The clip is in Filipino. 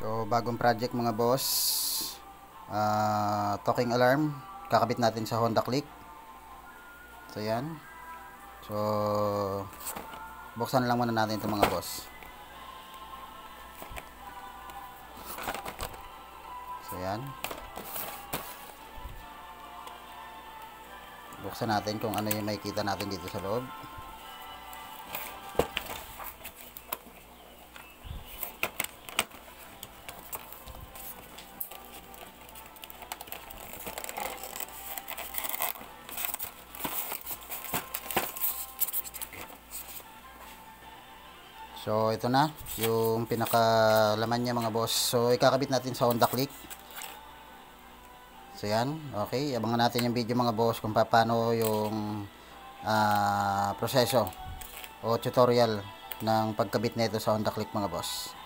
So, bagong project mga boss. Talking alarm. Kakabit natin sa Honda Click. So, yan. So, buksan lang muna natin ito mga boss. So, yan. Buksan natin kung ano yung makikita natin dito sa loob. So, ito na yung pinakalaman niya mga boss. So, ikakabit natin sa Honda Click. So, yan. Okay. Abangan natin yung video mga boss kung paano yung proseso o tutorial ng pagkabit nito sa Honda Click mga boss.